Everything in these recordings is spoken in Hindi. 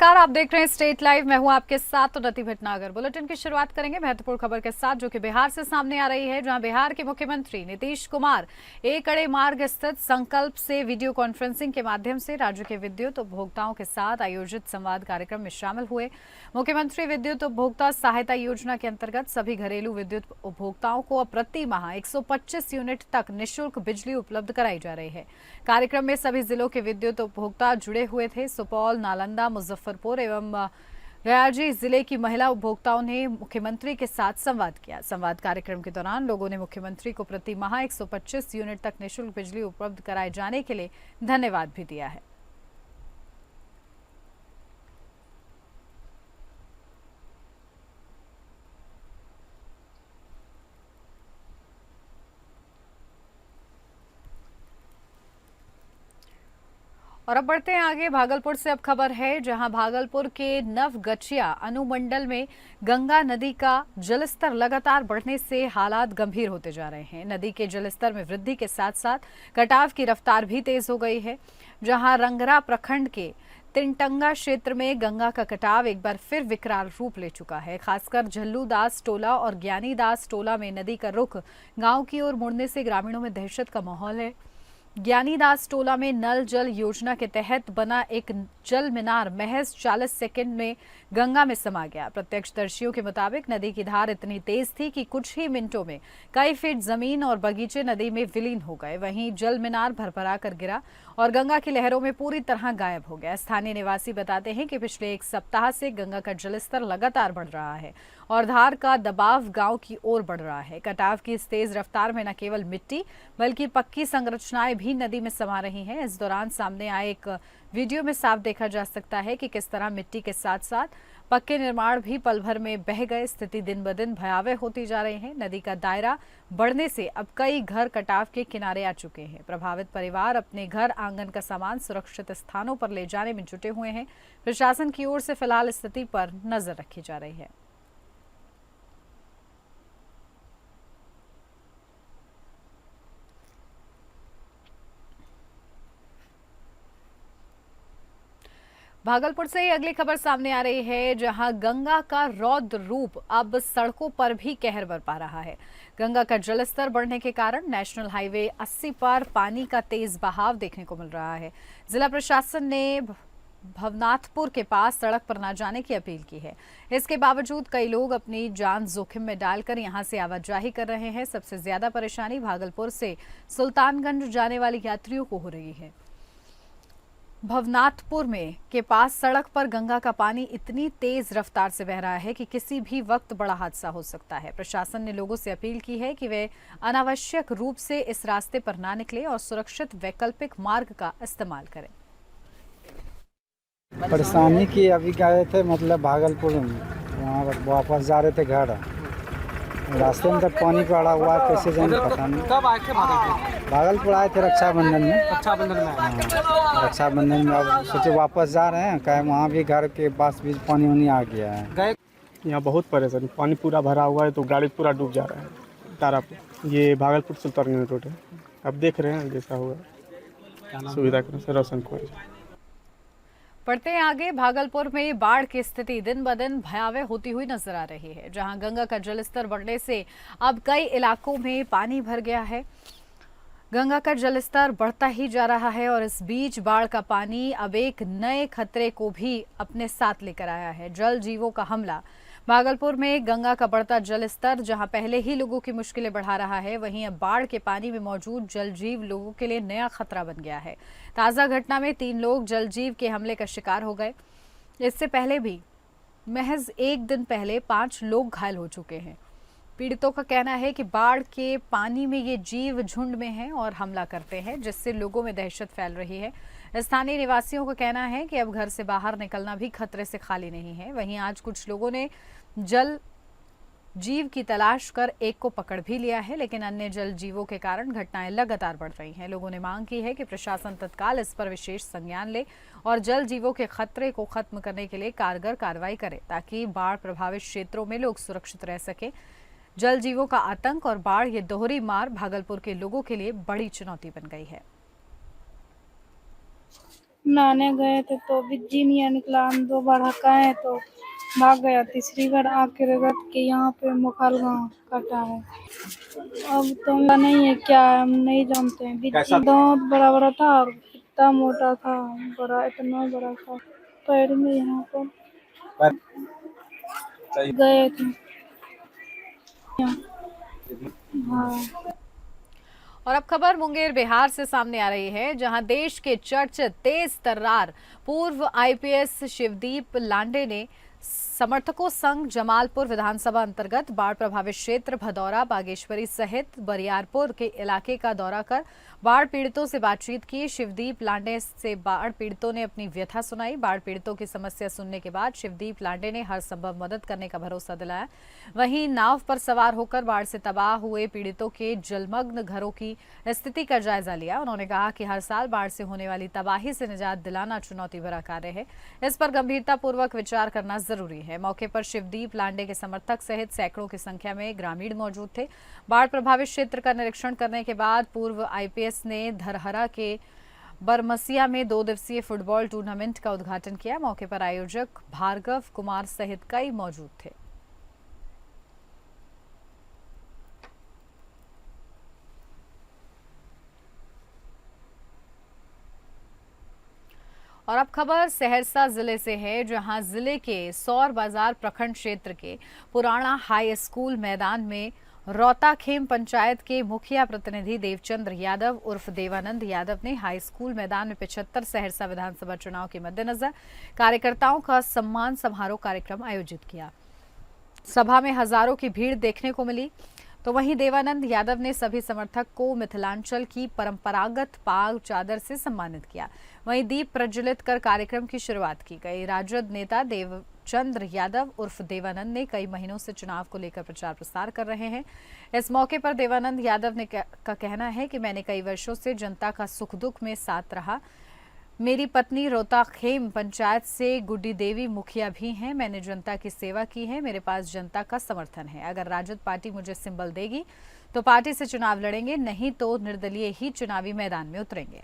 नमस्कार, आप देख रहे हैं स्टेट लाइव। मैं हूं आपके साथ उन्नति भटनागर। बुलेटिन की शुरुआत करेंगे महत्वपूर्ण खबर के साथ, जो कि बिहार से सामने आ रही है, जहां बिहार के मुख्यमंत्री नीतीश कुमार एक कड़े मार्ग स्थित संकल्प से वीडियो कॉन्फ्रेंसिंग के माध्यम से राज्य के विद्युत उपभोक्ताओं के साथ आयोजित संवाद कार्यक्रम में शामिल हुए। मुख्यमंत्री विद्युत उपभोक्ता सहायता योजना के अंतर्गत सभी घरेलू विद्युत उपभोक्ताओं को प्रति माह 125 यूनिट तक निःशुल्क बिजली उपलब्ध कराई जा रही है। कार्यक्रम में सभी जिलों के विद्युत उपभोक्ता जुड़े हुए थे। सुपौल, नालंदा, मुजफ्फरपुर एवं गया जिले की महिला उपभोक्ताओं ने मुख्यमंत्री के साथ संवाद किया। संवाद कार्यक्रम के दौरान लोगों ने मुख्यमंत्री को प्रति माह 125 यूनिट तक निःशुल्क बिजली उपलब्ध कराए जाने के लिए धन्यवाद भी दिया है। और अब बढ़ते हैं आगे। भागलपुर से अब खबर है, जहां भागलपुर के नवगछिया अनुमंडल में गंगा नदी का जलस्तर लगातार बढ़ने से हालात गंभीर होते जा रहे हैं। नदी के जलस्तर में वृद्धि के साथ साथ कटाव की रफ्तार भी तेज हो गई है। जहां रंगरा प्रखंड के तिनटंगा क्षेत्र में गंगा का कटाव एक बार फिर विकराल रूप ले चुका है। खासकर झल्लूदास टोला और ज्ञानीदास टोला में नदी का रुख गांव की ओर मुड़ने से ग्रामीणों में दहशत का माहौल है। ज्ञानीदास टोला में नल जल योजना के तहत बना एक जल मीनार महज 40 सेकंड में गंगा में समा गया। प्रत्यक्षदर्शियों के मुताबिक नदी की धार इतनी तेज थी कि कुछ ही मिनटों में कई फीट जमीन और बगीचे नदी में विलीन हो गए। वहीं जल मीनार भरभरा कर गिरा और गंगा की लहरों में पूरी तरह गायब हो गया। स्थानीय निवासी बताते हैं कि पिछले एक सप्ताह से गंगा का जलस्तर लगातार बढ़ रहा है और धार का दबाव गांव की ओर बढ़ रहा है। कटाव की इस तेज रफ्तार में न केवल मिट्टी बल्कि पक्की संरचनाएं भी नदी में समा रही हैं। इस दौरान सामने आए एक वीडियो में साफ देखा जा सकता है कि किस तरह मिट्टी के साथ साथ पक्के निर्माण भी पल भर में बह गए। स्थिति दिन ब दिन भयावह होती जा रही है। नदी का दायरा बढ़ने से अब कई घर कटाव के किनारे आ चुके हैं। प्रभावित परिवार अपने घर आंगन का सामान सुरक्षित स्थानों पर ले जाने में जुटे हुए हैं। प्रशासन की ओर से फिलहाल स्थिति पर नजर रखी जा रही है। भागलपुर से ही अगली खबर सामने आ रही है, जहां गंगा का रौद्र रूप अब सड़कों पर भी कहर बरपा रहा है। गंगा का जलस्तर बढ़ने के कारण नेशनल हाईवे 80 पर पानी का तेज बहाव देखने को मिल रहा है। जिला प्रशासन ने भवनाथपुर के पास सड़क पर न जाने की अपील की है। इसके बावजूद कई लोग अपनी जान जोखिम में डालकर यहां से आवाजाही कर रहे हैं। सबसे ज्यादा परेशानी भागलपुर से सुल्तानगंज जाने वाले यात्रियों को हो रही है। भवनाथपुर में के पास सड़क पर गंगा का पानी इतनी तेज रफ्तार से बह रहा है कि किसी भी वक्त बड़ा हादसा हो सकता है। प्रशासन ने लोगों से अपील की है कि वे अनावश्यक रूप से इस रास्ते पर ना निकलें और सुरक्षित वैकल्पिक मार्ग का इस्तेमाल करें। परेशानी की अभी गए थे, मतलब भागलपुर में, वहाँ वापस जा रहे थे घर। रास्ते में तक पानी पड़ा हुआ, कैसे जाने पता नहीं। कब आए थे भागलपुर? भागलपुर आए थे रक्षाबंधन में। रक्षाबंधन में हाँ, रक्षाबंधन में। अब सोचे वापस जा रहे हैं, कहे वहाँ भी घर के पास भी पानी वानी आ गया है। गए यहाँ बहुत परेशानी, पानी पूरा भरा हुआ है तो गाड़ी पूरा डूब जा रहा है तारापुर। ये भागलपुर सुल्तानगंज रोड है। अब देख रहे हैं जैसा होगा सुविधा करने से रोशन को। बढ़ते हैं आगे। भागलपुर में बाढ़ की स्थिति दिन ब दिन भयावह होती हुई नजर आ रही है, जहां गंगा का जलस्तर बढ़ने से अब कई इलाकों में पानी भर गया है। गंगा का जलस्तर बढ़ता ही जा रहा है और इस बीच बाढ़ का पानी अब एक नए खतरे को भी अपने साथ लेकर आया है। जल जीवों का हमला। भागलपुर में गंगा का बढ़ता जलस्तर जहां पहले ही लोगों की मुश्किलें बढ़ा रहा है, वहीं अब बाढ़ के पानी में मौजूद जलजीव लोगों के लिए नया खतरा बन गया है। ताजा घटना में 3 लोग जलजीव के हमले का शिकार हो गए। इससे पहले भी महज एक दिन पहले 5 लोग घायल हो चुके हैं। पीड़ितों का कहना है कि बाढ़ के पानी में ये जीव झुंड में हैं और हमला करते हैं, जिससे लोगों में दहशत फैल रही है। स्थानीय निवासियों का कहना है कि अब घर से बाहर निकलना भी खतरे से खाली नहीं है। वहीं आज कुछ लोगों ने जल जीव की तलाश कर एक को पकड़ भी लिया है, लेकिन अन्य जल जीवों के कारण घटनाएं लगातार बढ़ रही हैं। लोगों ने मांग की है कि प्रशासन तत्काल इस पर विशेष संज्ञान ले और जल जीवों के खतरे को खत्म करने के लिए कारगर कार्रवाई करे, ताकि बाढ़ प्रभावित क्षेत्रों में लोग सुरक्षित रह सके। जल जीवों का आतंक और बाढ़, ये दोहरी मार भागलपुर के लोगों के लिए बड़ी चुनौती बन गई है। नहाने गए थे तो बिज्जी नहीं निकला, हम 2 बार हकाए तो भाग गया। तीसरी बार आके रगड़ के यहाँ पे मोखाल गाँव काटा है। अब तो हमला नहीं है, क्या है हम नहीं जानते हैं। बिज्जी दांत बड़ा बड़ा था और इतना मोटा था, बड़ा इतना बड़ा था। पैर में यहाँ पर गए थे। हाँ। और अब खबर मुंगेर बिहार से सामने आ रही है, जहां देश के चर्चित तेज तर्रार पूर्व आईपीएस शिवदीप लांडे ने समर्थकों संग जमालपुर विधानसभा अंतर्गत बाढ़ प्रभावित क्षेत्र भदौरा, बागेश्वरी सहित बरियारपुर के इलाके का दौरा कर बाढ़ पीड़ितों से बातचीत की। शिवदीप लांडे से बाढ़ पीड़ितों ने अपनी व्यथा सुनाई। बाढ़ पीड़ितों की समस्या सुनने के बाद शिवदीप लांडे ने हर संभव मदद करने का भरोसा दिलाया। वहीं नाव पर सवार होकर बाढ़ से तबाह हुए पीड़ितों के जलमग्न घरों की स्थिति का जायजा लिया। उन्होंने कहा कि हर साल बाढ़ से होने वाली तबाही से निजात दिलाना चुनौती भरा कार्य है, इस पर गंभीरतापूर्वक विचार करना जरूरी है। मौके पर शिवदीप लांडे के समर्थक सहित सैकड़ों की संख्या में ग्रामीण मौजूद थे। बाढ़ प्रभावित क्षेत्र का निरीक्षण करने के बाद पूर्व आईपीएस ने धरहरा के बरमसिया में 2 दिवसीय फुटबॉल टूर्नामेंट का उद्घाटन किया। मौके पर आयोजक भार्गव कुमार सहित कई मौजूद थे। और अब खबर सहरसा जिले से है, जहां जिले के सौर बाजार प्रखंड क्षेत्र के पुराना हाई स्कूल मैदान में रौताखेम पंचायत के मुखिया प्रतिनिधि देवचंद्र यादव उर्फ देवानंद यादव ने हाई स्कूल मैदान में 75 सहरसा विधानसभा चुनाव के मद्देनजर कार्यकर्ताओं का सम्मान समारोह कार्यक्रम आयोजित किया। सभा में हजारों की भीड़ देखने को मिली। तो वहीं देवानंद यादव ने सभी समर्थक को मिथिलांचल की परंपरागत पाग चादर से सम्मानित किया। वहीं दीप प्रज्वलित कर कार्यक्रम की शुरुआत की गई। राजद नेता देवचंद्र यादव उर्फ देवानंद ने कई महीनों से चुनाव को लेकर प्रचार प्रसार कर रहे हैं। इस मौके पर देवानंद यादव ने का कहना है कि मैंने कई वर्षों से जनता का सुख दुख में साथ रहा। मेरी पत्नी रौताखेम पंचायत से गुड्डी देवी मुखिया भी हैं। मैंने जनता की सेवा की है, मेरे पास जनता का समर्थन है। अगर राजद पार्टी मुझे सिंबल देगी तो पार्टी से चुनाव लड़ेंगे, नहीं तो निर्दलीय ही चुनावी मैदान में उतरेंगे।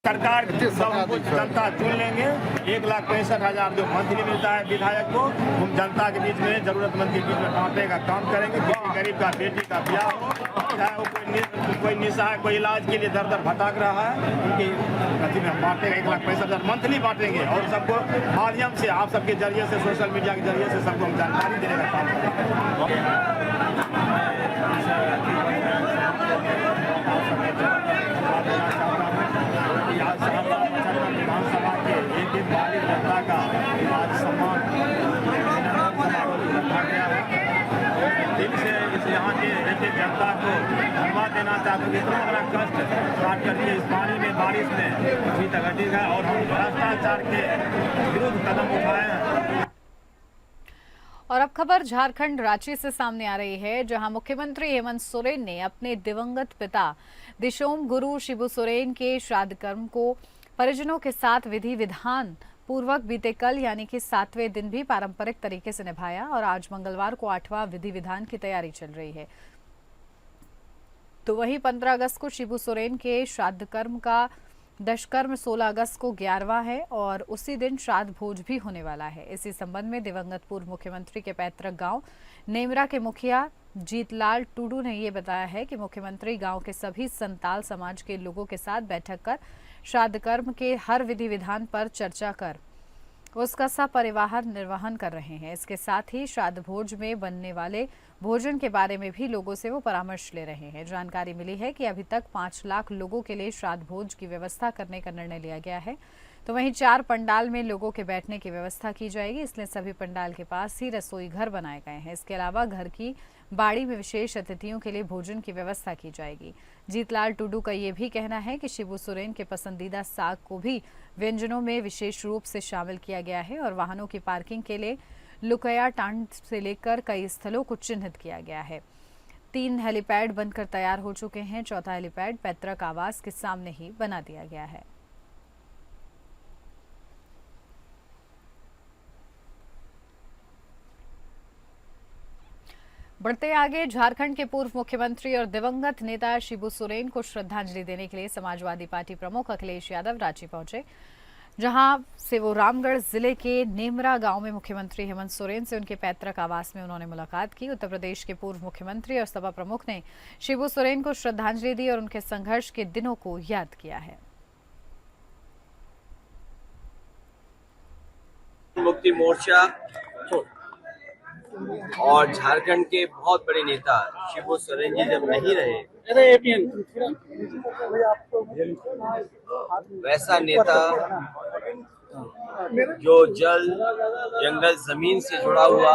सरकार सब कुछ जनता चुन लेंगे। 1,65,000 जो मंथली मिलता है विधायक को, हम जनता के बीच में जरूरतमंद के बीच में बांटने का काम करेंगे। किसी गरीब का बेटी का ब्याह हो, चाहे वो कोई निशा कोई इलाज के लिए दर दर भटक रहा है, उनकी गति में हम बांटेंगे। 1,65,000 मंथली बांटेंगे और सबको माध्यम से आप सबके जरिए से, सोशल मीडिया के जरिए से सबको हम जानकारी देने का काम करेंगे। विधानसभा के एक बालिग जनता का आज सम्मान रखा गया है। दिल से इस यहाँ के एक जनता को धन्यवाद देना चाहते हैं। इतना बड़ा कष्ट काट करके इस पानी में, बारिश में अभी तक घटित है और हम भ्रष्टाचार के विरुद्ध कदम उठाए हैं। और अब खबर झारखंड रांची से सामने आ रही है, जहां मुख्यमंत्री हेमंत सोरेन ने अपने दिवंगत पिता दिशोम गुरु शिबू सोरेन के श्राद्ध कर्म को परिजनों के साथ विधि विधान पूर्वक बीते कल यानी कि 7वें दिन भी पारंपरिक तरीके से निभाया और आज मंगलवार को 8वां विधि विधान की तैयारी चल रही है। तो वहीं 15 अगस्त को शिबू सोरेन के श्राद्ध कर्म का दशकर्म 16 अगस्त को 11वां है और उसी दिन श्राद्ध भोज भी होने वाला है। इसी संबंध में दिवंगत पूर्व मुख्यमंत्री के पैतृक गांव नेमरा के मुखिया जीतलाल टूडू ने ये बताया है कि मुख्यमंत्री गांव के सभी संताल समाज के लोगों के साथ बैठक कर श्राद्ध कर्म के हर विधि विधान पर चर्चा कर उसका सपरिवार निर्वहन कर रहे हैं। इसके साथ ही श्राद्ध भोज में बनने वाले भोजन के बारे में भी लोगों से वो परामर्श ले रहे हैं। जानकारी मिली है कि अभी तक 5 लाख लोगों के लिए श्राद्ध भोज की व्यवस्था करने का निर्णय लिया गया है। तो वहीं 4 पंडाल में लोगों के बैठने की व्यवस्था की जाएगी, इसलिए सभी पंडाल के पास ही रसोई घर बनाए गए हैं। इसके अलावा घर की बाड़ी में विशेष अतिथियों के लिए भोजन की व्यवस्था की जाएगी। जीतलाल टूडू का ये भी कहना है कि शिबू सोरेन के पसंदीदा साग को भी व्यंजनों में विशेष रूप से शामिल किया गया है और वाहनों की पार्किंग के लिए लुकया टांड से लेकर कई स्थलों को चिन्हित किया गया है। 3 हेलीपैड बनकर तैयार हो चुके हैं। 4था हेलीपैड पैतृक आवास के सामने ही बना दिया गया है। बढ़ते आगे, झारखंड के पूर्व मुख्यमंत्री और दिवंगत नेता शिबू सोरेन को श्रद्धांजलि देने के लिए समाजवादी पार्टी प्रमुख अखिलेश यादव रांची पहुंचे, जहां से वो रामगढ़ जिले के नेमरा गांव में मुख्यमंत्री हेमंत सोरेन से उनके पैतृक आवास में उन्होंने मुलाकात की। उत्तर प्रदेश के पूर्व मुख्यमंत्री और सपा प्रमुख ने शिबू सोरेन को श्रद्धांजलि दी और उनके संघर्ष के दिनों को याद किया है। मुक्ति मोर्चा और झारखंड के बहुत बड़े नेता शिबू सोरेन जी जब नहीं रहे, वैसा नेता जो जल जंगल जमीन से जुड़ा हुआ,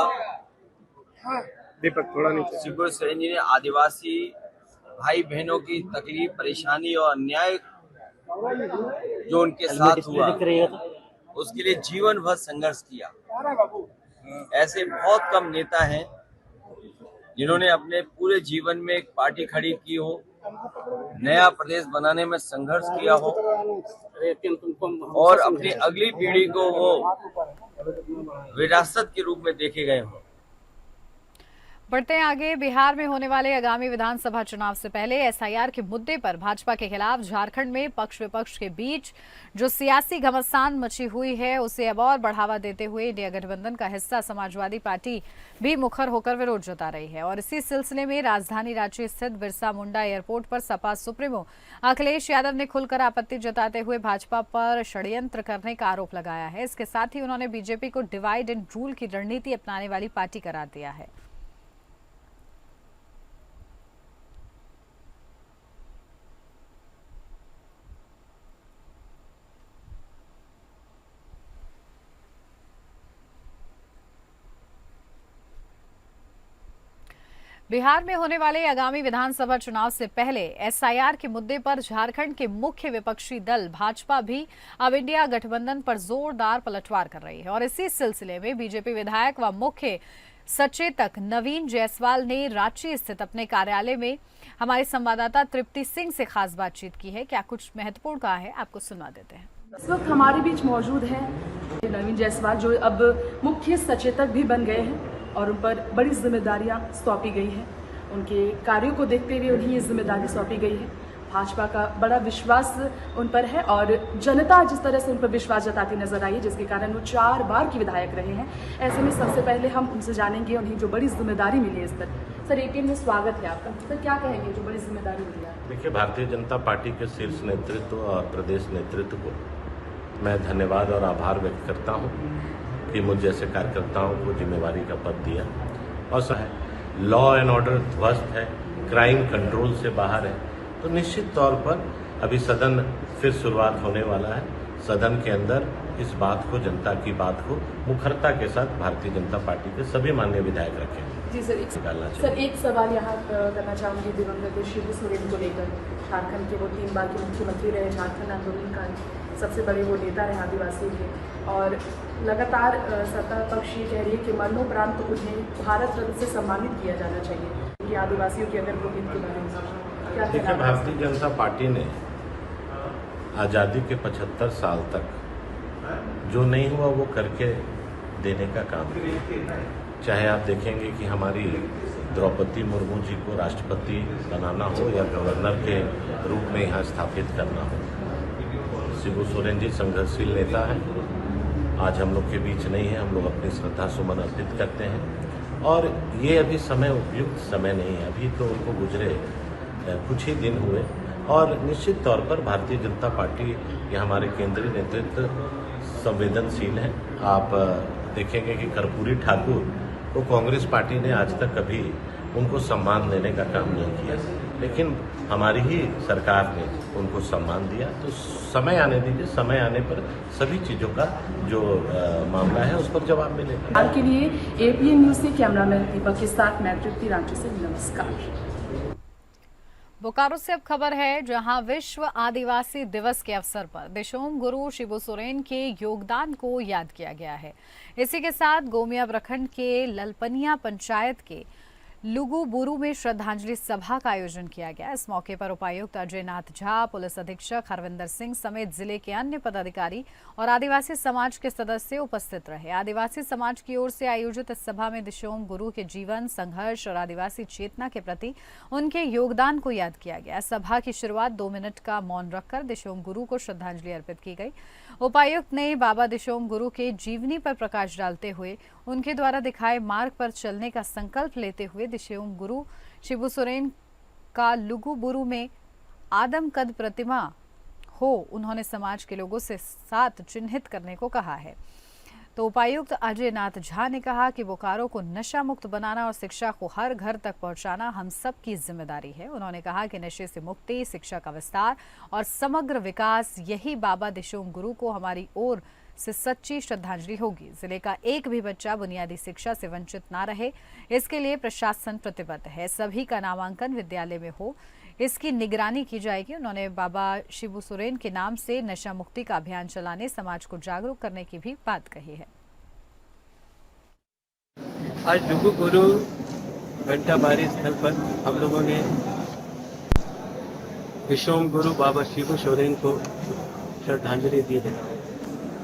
दीपक थोड़ा नीचे। शिबू सोरेन जी ने आदिवासी भाई बहनों की तकलीफ, परेशानी और अन्याय जो उनके साथ हुआ, उसके लिए जीवन भर संघर्ष किया। ऐसे बहुत कम नेता हैं जिन्होंने अपने पूरे जीवन में एक पार्टी खड़ी की हो, नया प्रदेश बनाने में संघर्ष किया हो और अपनी अगली पीढ़ी को वो विरासत के रूप में देखे गए हों। बढ़ते आगे, बिहार में होने वाले आगामी विधानसभा चुनाव से पहले एसआईआर के मुद्दे पर भाजपा के खिलाफ झारखंड में पक्ष विपक्ष के बीच जो सियासी घमासान मची हुई है, उसे अब और बढ़ावा देते हुए इंडिया गठबंधन का हिस्सा समाजवादी पार्टी भी मुखर होकर विरोध जता रही है। और इसी सिलसिले में राजधानी रांची स्थित बिरसा मुंडा एयरपोर्ट पर सपा सुप्रीमो अखिलेश यादव ने खुलकर आपत्ति जताते हुए भाजपा पर षड्यंत्र करने का आरोप लगाया है। इसके साथ ही उन्होंने बीजेपी को डिवाइड एंड रूल की रणनीति अपनाने वाली पार्टी करार दिया है। बिहार में होने वाले आगामी विधानसभा चुनाव से पहले एसआईआर के मुद्दे पर झारखंड के मुख्य विपक्षी दल भाजपा भी अब इंडिया गठबंधन पर जोरदार पलटवार कर रही है। और इसी सिलसिले में बीजेपी विधायक व मुख्य सचेतक नवीन जायसवाल ने रांची स्थित अपने कार्यालय में हमारे संवाददाता तृप्ति सिंह से खास बातचीत की है। क्या कुछ महत्वपूर्ण कहा है, आपको सुना देते हैं। इस वक्त हमारे बीच मौजूद हैं नवीन जायसवाल, जो अब मुख्य सचेतक भी बन गए हैं और उन पर बड़ी जिम्मेदारियां सौंपी गई हैं। उनके कार्यों को देखते हुए उन्हें ये जिम्मेदारी सौंपी गई है। भाजपा का बड़ा विश्वास उन पर है और जनता जिस तरह से उन पर विश्वास जताती नजर आई है, जिसके कारण वो 4 बार के विधायक रहे हैं। ऐसे में सबसे पहले हम उनसे जानेंगे उन्हें जो बड़ी जिम्मेदारी मिली है इस पर। सर, एटीएन में स्वागत है आपका। सर, क्या कहेंगे जो बड़ी जिम्मेदारी मिली है? देखिए, भारतीय जनता पार्टी के शीर्ष नेतृत्व और प्रदेश नेतृत्व को मैं धन्यवाद और आभार व्यक्त करता हूँ कि मुझ जैसे कार्यकर्ताओं को जिम्मेवारी का पद दिया। और लॉ एंड ऑर्डर ध्वस्त है, क्राइम कंट्रोल से बाहर है, तो निश्चित तौर पर अभी सदन फिर शुरुआत होने वाला है। सदन के अंदर इस बात को, जनता की बात को मुखरता के साथ भारतीय जनता पार्टी के सभी माननीय विधायक रखेंगे। जी सर, एक सवाल यहाँ करना चाहूँगी दिवंगत शिबू सोरेन को लेकर। झारखंड के वो 3 बार के मुख्यमंत्री रहे, झारखंड आंदोलन का सबसे बड़े वो नेता रहे आदिवासियों के, और लगातार सत्ता पक्ष ये कह रही है कि मरणोपरांत उन्हें भारत रत्न से सम्मानित किया जाना चाहिए कि आदिवासियों के अगर प्रोहित के बारे में क्या? देखिए, भारतीय जनता पार्टी ने आज़ादी के 75 साल तक जो नहीं हुआ वो करके देने का काम किया। चाहे आप देखेंगे कि हमारी द्रौपदी मुर्मू जी को राष्ट्रपति बनाना हो या गवर्नर के रूप में यहाँ स्थापित करना हो, शिबू सोरेन जी संघर्षशील नेता हैं। आज हम लोग के बीच नहीं है, हम लोग अपनी श्रद्धा सुमन अर्पित करते हैं और ये अभी समय उपयुक्त समय नहीं है। अभी तो उनको गुजरे कुछ ही दिन हुए और निश्चित तौर पर भारतीय जनता पार्टी या हमारे केंद्रीय नेतृत्व संवेदनशील है। आप देखेंगे कि कर्पूरी ठाकुर को कांग्रेस पार्टी ने आज तक कभी उनको सम्मान देने का काम नहीं किया, लेकिन हमारी ही सरकार ने उनको सम्मान दिया। तो समय आने दीजिए, समय आने पर सभी चीज़ों का जो मामला है उस पर जवाब मिलेगा। आपके लिए एपीएन न्यूज़ से कैमरामैन दीपक के साथ मैं तृप्ति, रांची से नमस्कार। बोकारो से अब खबर है, जहां विश्व आदिवासी दिवस के अवसर पर देशोम गुरु शिबू सोरेन के योगदान को याद किया गया है। इसी के साथ गोमिया प्रखंड के ललपनिया पंचायत के लुगुबुरु में श्रद्धांजलि सभा का आयोजन किया गया। इस मौके पर उपायुक्त अजय नाथ झा, पुलिस अधीक्षक हरविंदर सिंह समेत जिले के अन्य पदाधिकारी और आदिवासी समाज के सदस्य उपस्थित रहे। आदिवासी समाज की ओर से आयोजित इस सभा में दिशोम गुरु के जीवन, संघर्ष और आदिवासी चेतना के प्रति उनके योगदान को याद किया गया। सभा की शुरुआत 2 मिनट का मौन रखकर दिशोम गुरु को श्रद्धांजलि अर्पित की गई। उपायुक्त ने बाबा दिशोम गुरु के जीवनी पर प्रकाश डालते हुए उनके द्वारा दिखाए मार्ग पर चलने का संकल्प लेते हुए दिशोम गुरु शिबू सोरेन का लुगुबुरु में आदमकद प्रतिमा हो उन्होंने समाज के लोगों से साथ चिन्हित करने को कहा है। तो उपायुक्त अजय नाथ झा ने कहा कि बोकारो को नशा मुक्त बनाना और शिक्षा को हर घर तक पहुंचाना हम सब की जिम्मेदारी है। उन्होंने कहा कि नशे से मुक्ति, शिक्षा का विस्तार और समग्र विकास, यही बाबा दिशोम गुरु को हमारी ओर से सच्ची श्रद्धांजलि होगी। जिले का एक भी बच्चा बुनियादी शिक्षा से वंचित ना रहे, इसके लिए प्रशासन प्रतिबद्ध है। सभी का नामांकन विद्यालय में हो, इसकी निगरानी की जाएगी। उन्होंने बाबा शिबू सोरेन के नाम से नशा मुक्ति का अभियान चलाने, समाज को जागरूक करने की भी बात कही है। आज लुगुबुरु घंटाबारी स्थल पर हम लोगों ने दिशोम गुरु बाबा शिबू सोरेन को श्रद्धांजलि दी है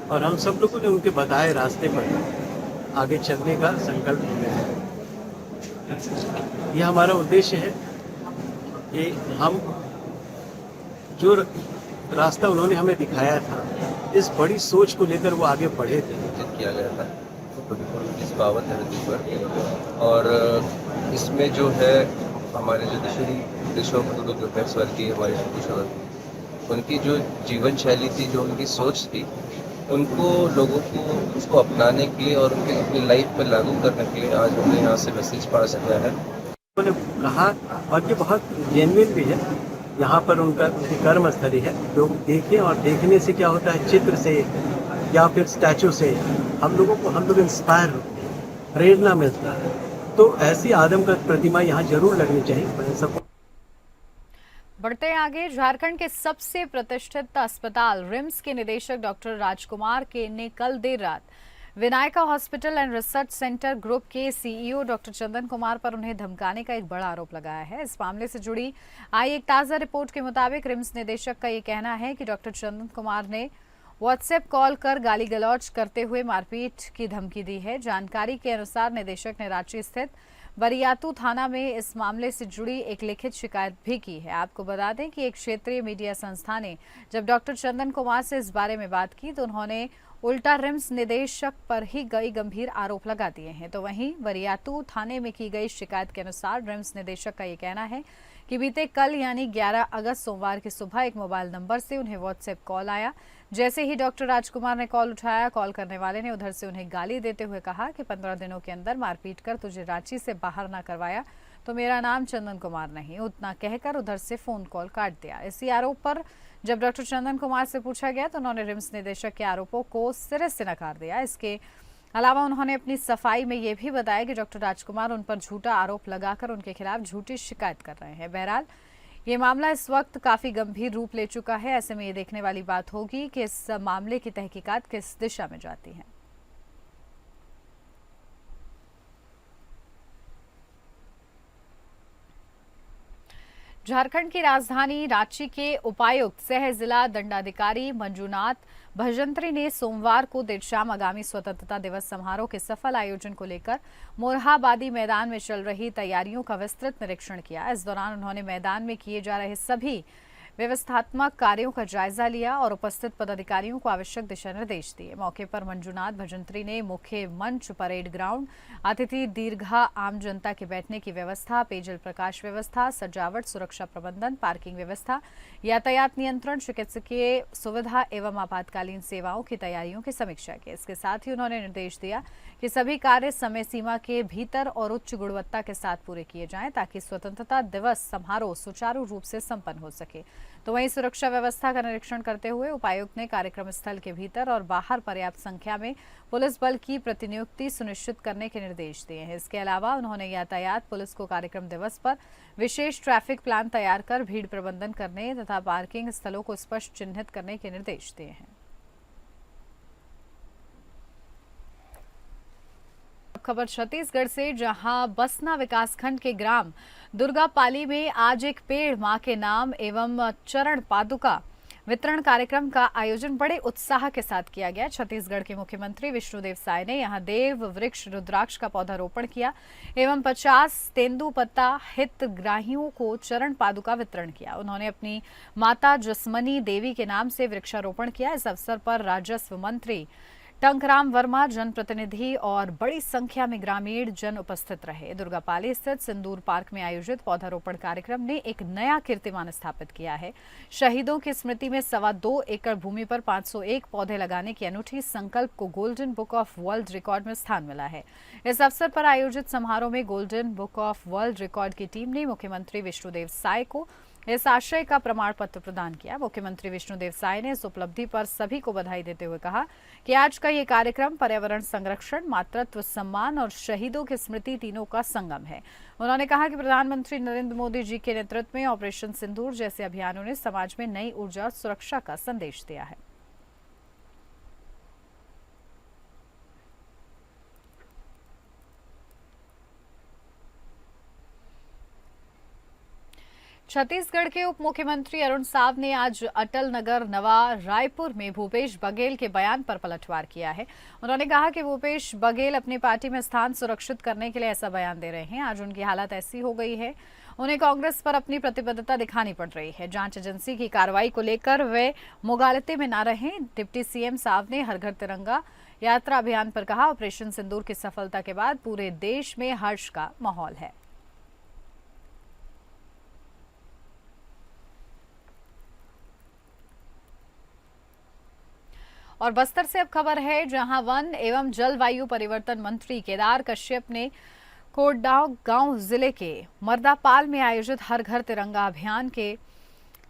और हम सब लोगों ने उनके बताए रास्ते पर आगे चलने का संकल्प लिया है। यह हमारा उद्देश्य है कि हम जो रास्ता उन्होंने हमें दिखाया था, इस बड़ी सोच को लेकर वो आगे बढ़े थे। किया गया था इस पावन धरती पर, और इसमें जो है हमारे जो दिशोम गुरु जो है स्वर्गीय हमारे शिबू सोरेन, उनकी जो जीवन शैली थी, जो उनकी सोच थी, उनको लोगों को उसको अपनाने के लिए और उनके अपनी लाइफ पर लागू करने के लिए आज हमने यहाँ से मैसेज पास किया है। उन्होंने कहा, और ये बहुत जेन्युइन भी है, यहाँ पर उनकी कर्मस्थली है। लोग देखें और देखने से क्या होता है, चित्र से या फिर स्टैचू से हम लोग इंस्पायर होते हैं, प्रेरणा मिलता है। तो ऐसी आदमकद प्रतिमा यहाँ जरूर लगनी चाहिए। सबको बढ़ते हैं आगे। झारखंड के सबसे प्रतिष्ठित अस्पताल रिम्स के निदेशक डॉक्टर राजकुमार के ने कल देर रात Vinayaka hospital and research centre group के सीईओ डॉक्टर चंदन कुमार पर उन्हें धमकाने का एक बड़ा आरोप लगाया है। इस मामले से जुड़ी आई एक ताजा रिपोर्ट के मुताबिक रिम्स निदेशक का ये कहना है कि डॉक्टर चंदन कुमार ने व्हाट्सएप कॉल कर गाली गलौज करते हुए मारपीट की धमकी दी है। जानकारी के अनुसार निदेशक ने रांची स्थित बरियातू थाना में इस मामले से जुड़ी एक लिखित शिकायत भी की है। आपको बता दें कि एक क्षेत्रीय मीडिया संस्था ने जब डॉक्टर चंदन कुमार से इस बारे में बात की तो उन्होंने उल्टा रिम्स निदेशक पर ही कई गंभीर आरोप लगा दिए हैं। तो वहीं बरियातू थाने में की गई शिकायत के अनुसार रिम्स निदेशक का ये कहना है कि बीते कल यानी 11 अगस्त सोमवार की सुबह एक मोबाइल नंबर से उन्हें व्हाट्सएप कॉल आया। जैसे ही डॉक्टर राजकुमार ने कॉल उठाया, कॉल करने वाले ने उधर से उन्हें गाली देते हुए कहा कि 15 दिनों के अंदर मारपीट कर तुझे रांची से बाहर ना करवाया तो मेरा नाम चंदन कुमार नहीं, उतना कहकर उधर से फोन कॉल काट दिया। इसी आरोप पर जब डॉक्टर चंदन कुमार से पूछा गया तो उन्होंने रिम्स निदेशक के आरोपों को सिरे से नकार दिया। इसके अलावा उन्होंने अपनी सफाई में ये भी बताया कि डॉक्टर राजकुमार उन पर झूठा आरोप लगाकर उनके खिलाफ झूठी शिकायत कर रहे हैं। बहरहाल ये मामला इस वक्त काफी गंभीर रूप ले चुका है। ऐसे में ये देखने वाली बात होगी कि इस मामले की तहकीकात किस दिशा में जाती है। झारखंड की राजधानी रांची के उपायुक्त सह जिला दंडाधिकारी मंजुनाथ भजंत्री ने सोमवार को देर शाम आगामी स्वतंत्रता दिवस समारोह के सफल आयोजन को लेकर मोरहाबादी मैदान में चल रही तैयारियों का विस्तृत निरीक्षण किया। इस दौरान उन्होंने मैदान में किए जा रहे सभी व्यवस्थात्मक कार्यों का जायजा लिया और उपस्थित पदाधिकारियों को आवश्यक दिशा निर्देश दिए। मौके पर मंजुनाथ भजंत्री ने मुख्य मंच, परेड ग्राउंड, अतिथि दीर्घा, आम जनता के बैठने की व्यवस्था, पेयजल प्रकाश व्यवस्था, सजावट, सुरक्षा प्रबंधन, पार्किंग व्यवस्था, यातायात नियंत्रण, चिकित्सकीय सुविधा एवं आपातकालीन सेवाओं की तैयारियों की समीक्षा की। इसके साथ ही उन्होंने निर्देश दिया कि सभी कार्य समय सीमा के भीतर और उच्च गुणवत्ता के साथ पूरे किए जाएं ताकि स्वतंत्रता दिवस समारोह सुचारू रूप से संपन्न हो सके। तो वहीं सुरक्षा व्यवस्था का निरीक्षण करते हुए उपायुक्त ने कार्यक्रम स्थल के भीतर और बाहर पर्याप्त संख्या में पुलिस बल की प्रतिनियुक्ति सुनिश्चित करने के निर्देश दिए हैं। इसके अलावा उन्होंने यातायात पुलिस को कार्यक्रम दिवस पर विशेष ट्रैफिक प्लान तैयार कर भीड़ प्रबंधन करने तथा पार्किंग स्थलों को स्पष्ट चिन्हित करने के निर्देश दिए हैं। खबर छत्तीसगढ़ से, जहां बसना विकासखंड के ग्राम दुर्गापाली में आज एक पेड़ मां के नाम एवं चरण पादुका वितरण कार्यक्रम का आयोजन बड़े उत्साह के साथ किया गया। छत्तीसगढ़ के मुख्यमंत्री विष्णुदेव साय ने यहां देव वृक्ष रुद्राक्ष का पौधारोपण किया एवं 50 तेंदुपत्ता हितग्राहियों को चरण पादुका वितरण किया। उन्होंने अपनी माता जसमनी देवी के नाम से वृक्षारोपण किया। इस अवसर पर राजस्व मंत्री टंकराम वर्मा, जनप्रतिनिधि और बड़ी संख्या में ग्रामीण जन उपस्थित रहे। दुर्गापाली स्थित सिंदूर पार्क में आयोजित पौधारोपण कार्यक्रम ने एक नया कीर्तिमान स्थापित किया है। शहीदों की स्मृति में 2.25 एकड़ भूमि पर 501 पौधे लगाने की अनूठी संकल्प को golden book of world record में स्थान मिला है। इस अवसर पर आयोजित समारोह में golden book of world record की टीम ने मुख्यमंत्री विष्णुदेव साय को इस आशय का प्रमाण पत्र प्रदान किया। मुख्यमंत्री विष्णुदेव साय ने इस उपलब्धि पर सभी को बधाई देते हुए कहा कि आज का ये कार्यक्रम पर्यावरण संरक्षण, मातृत्व सम्मान और शहीदों की स्मृति तीनों का संगम है। उन्होंने कहा कि प्रधानमंत्री नरेंद्र मोदी जी के नेतृत्व में ऑपरेशन सिंदूर जैसे अभियानों ने समाज में नई ऊर्जा और सुरक्षा का संदेश दिया है। छत्तीसगढ़ के उप मुख्यमंत्री अरुण साव ने आज अटल नगर नवा रायपुर में भूपेश बघेल के बयान पर पलटवार किया है। उन्होंने कहा कि भूपेश बघेल अपनी पार्टी में स्थान सुरक्षित करने के लिए ऐसा बयान दे रहे हैं। आज उनकी हालत ऐसी हो गई है, उन्हें कांग्रेस पर अपनी प्रतिबद्धता दिखानी पड़ रही है। जांच एजेंसी की कार्रवाई को लेकर वे मुगालते में न रहें। डिप्टी सीएम साव ने हर घर तिरंगा यात्रा अभियान पर कहा, ऑपरेशन सिंदूर की सफलता के बाद पूरे देश में हर्ष का माहौल है। और बस्तर से अब खबर है, जहां वन एवं जलवायु परिवर्तन मंत्री केदार कश्यप ने कोटडाव गांव जिले के मर्दापाल में आयोजित हर घर तिरंगा अभियान के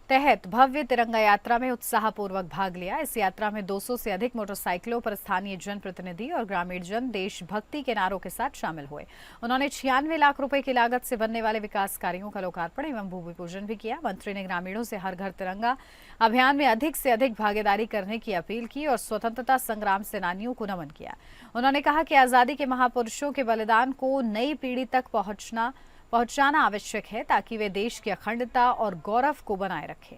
तहत भव्य तिरंगा यात्रा में उत्साहपूर्वक भाग लिया। इस यात्रा में 200 से अधिक मोटरसाइकिलों पर स्थानीय जनप्रतिनिधि और ग्रामीण जन देशभक्ति के नारों के साथ शामिल हुए। उन्होंने 96 लाख रुपए की लागत से बनने वाले विकास कार्यों का लोकार्पण एवं भूमि पूजन भी किया। मंत्री ने ग्रामीणों से हर घर तिरंगा अभियान में अधिक से अधिक भागीदारी करने की अपील की और स्वतंत्रता संग्राम सेनानियों को नमन किया। उन्होंने कहा कि आजादी के महापुरुषों के बलिदान को नई पीढ़ी तक पहुंचाना आवश्यक है, ताकि वे देश की अखंडता और गौरव को बनाए रखें।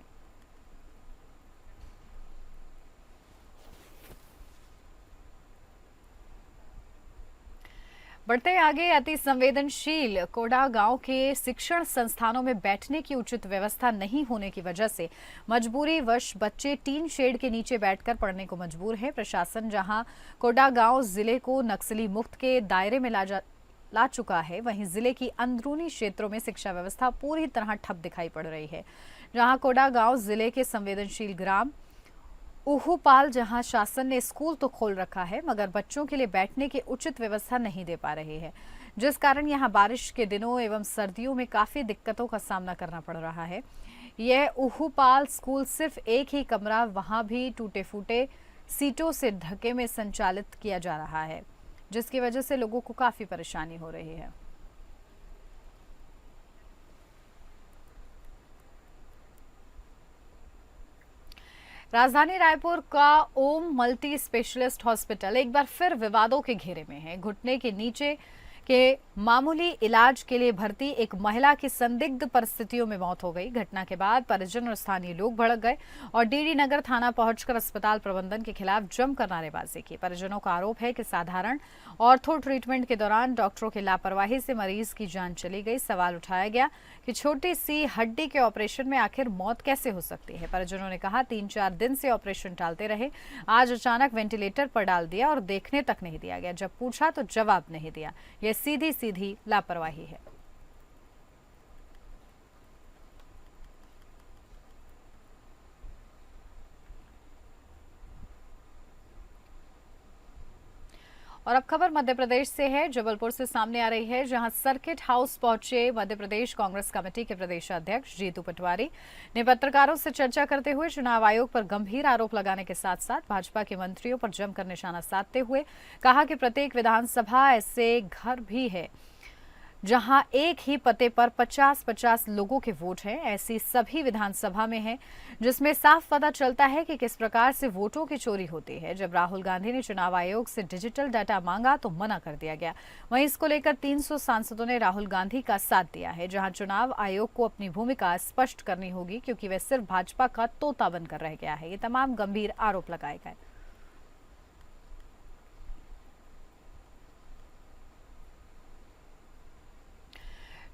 बढ़ते आगे, अति संवेदनशील कोडा गांव के शिक्षण संस्थानों में बैठने की उचित व्यवस्था नहीं होने की वजह से मजबूरीवश बच्चे टीन शेड के नीचे बैठकर पढ़ने को मजबूर हैं। प्रशासन जहां कोडा गांव जिले को नक्सली मुक्त के दायरे में ला चुका है, वहीं जिले की अंदरूनी क्षेत्रों में शिक्षा व्यवस्था पूरी तरह ठप दिखाई पड़ रही है। जहां कोडा गांव जिले के संवेदनशील ग्राम उहुपाल, जहां शासन ने स्कूल तो खोल रखा है मगर बच्चों के लिए बैठने की उचित व्यवस्था नहीं दे पा रही है, जिस कारण यहां बारिश के दिनों एवं सर्दियों में काफी दिक्कतों का सामना करना पड़ रहा है। यह उहुपाल स्कूल सिर्फ एक ही कमरा, वहां भी टूटे फूटे सीटों से ढके में संचालित किया जा रहा है, जिसकी वजह से लोगों को काफी परेशानी हो रही है। राजधानी रायपुर का ओम मल्टी स्पेशलिस्ट हॉस्पिटल एक बार फिर विवादों के घेरे में है। घुटने के नीचे के मामूली इलाज के लिए भर्ती एक महिला की संदिग्ध परिस्थितियों में मौत हो गई। घटना के बाद परिजन और स्थानीय लोग भड़क गए और डीडी नगर थाना पहुंचकर अस्पताल प्रबंधन के खिलाफ जमकर नारेबाजी की। परिजनों का आरोप है कि साधारण ऑर्थो ट्रीटमेंट के दौरान डॉक्टरों की लापरवाही से मरीज की जान चली गई। सवाल उठाया गया कि छोटी सी हड्डी के ऑपरेशन में आखिर मौत कैसे हो सकती है। परिजनों ने कहा 3-4 दिन से ऑपरेशन टालते रहे, आज अचानक वेंटिलेटर पर डाल दिया और देखने तक नहीं दिया गया। जब पूछा तो जवाब नहीं दिया। यह सीधी सीधी लापरवाही है। और अब खबर मध्य प्रदेश से है। जबलपुर से सामने आ रही है, जहां सर्किट हाउस पहुंचे मध्य प्रदेश कांग्रेस कमेटी के प्रदेश अध्यक्ष जीतू पटवारी ने पत्रकारों से चर्चा करते हुए चुनाव आयोग पर गंभीर आरोप लगाने के साथ साथ भाजपा के मंत्रियों पर जमकर निशाना साधते हुए कहा कि प्रत्येक विधानसभा ऐसे घर भी है जहां एक ही पते पर 50-50 लोगों के वोट हैं। ऐसी सभी विधानसभा में है, जिसमें साफ पता चलता है कि किस प्रकार से वोटों की चोरी होती है। जब राहुल गांधी ने चुनाव आयोग से डिजिटल डाटा मांगा तो मना कर दिया गया। वहीं इसको लेकर 300 सांसदों ने राहुल गांधी का साथ दिया है, जहां चुनाव आयोग को अपनी भूमिका स्पष्ट करनी होगी, क्योंकि वह सिर्फ भाजपा का तोता बनकर रह गया है। ये तमाम गंभीर आरोप लगाए गए।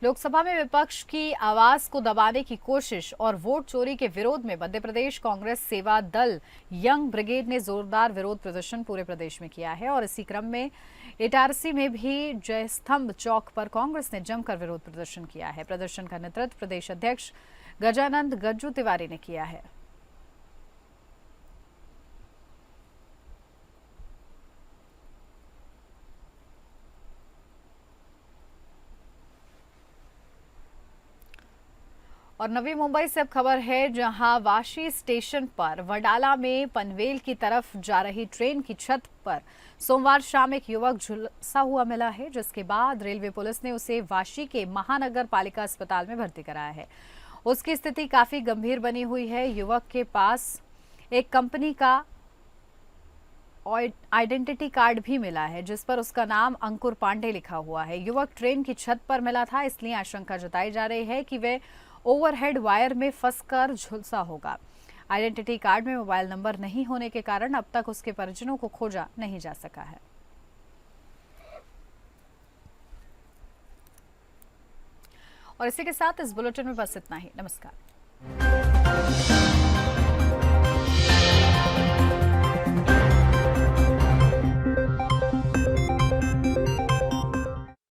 लोकसभा में विपक्ष की आवाज को दबाने की कोशिश और वोट चोरी के विरोध में मध्य प्रदेश कांग्रेस सेवा दल यंग ब्रिगेड ने जोरदार विरोध प्रदर्शन पूरे प्रदेश में किया है और इसी क्रम में इटारसी में भी जयस्तंभ चौक पर कांग्रेस ने जमकर विरोध प्रदर्शन किया है। प्रदर्शन का नेतृत्व प्रदेश अध्यक्ष गजानंद गज्जू तिवारी ने किया है। और नवी मुंबई से अब खबर है, जहां वाशी स्टेशन पर वडाला में पनवेल की तरफ जा रही ट्रेन की छत पर सोमवार शाम एक युवक झुलसा हुआ मिला है, जिसके बाद रेलवे पुलिस ने उसे वाशी के महानगर पालिका अस्पताल में भर्ती कराया है। उसकी स्थिति काफी गंभीर बनी हुई है। युवक के पास एक कंपनी का आइडेंटिटी कार्ड भी मिला है, जिस पर उसका नाम अंकुर पांडे लिखा हुआ है। युवक ट्रेन की छत पर मिला था, इसलिए आशंका जताई जा रही है कि वह ओवरहेड वायर में फंसकर झुलसा होगा। आइडेंटिटी कार्ड में मोबाइल नंबर नहीं होने के कारण अब तक उसके परिजनों को खोजा नहीं जा सका है। और इसी के साथ इस बुलेटिन में बस इतना ही। नमस्कार।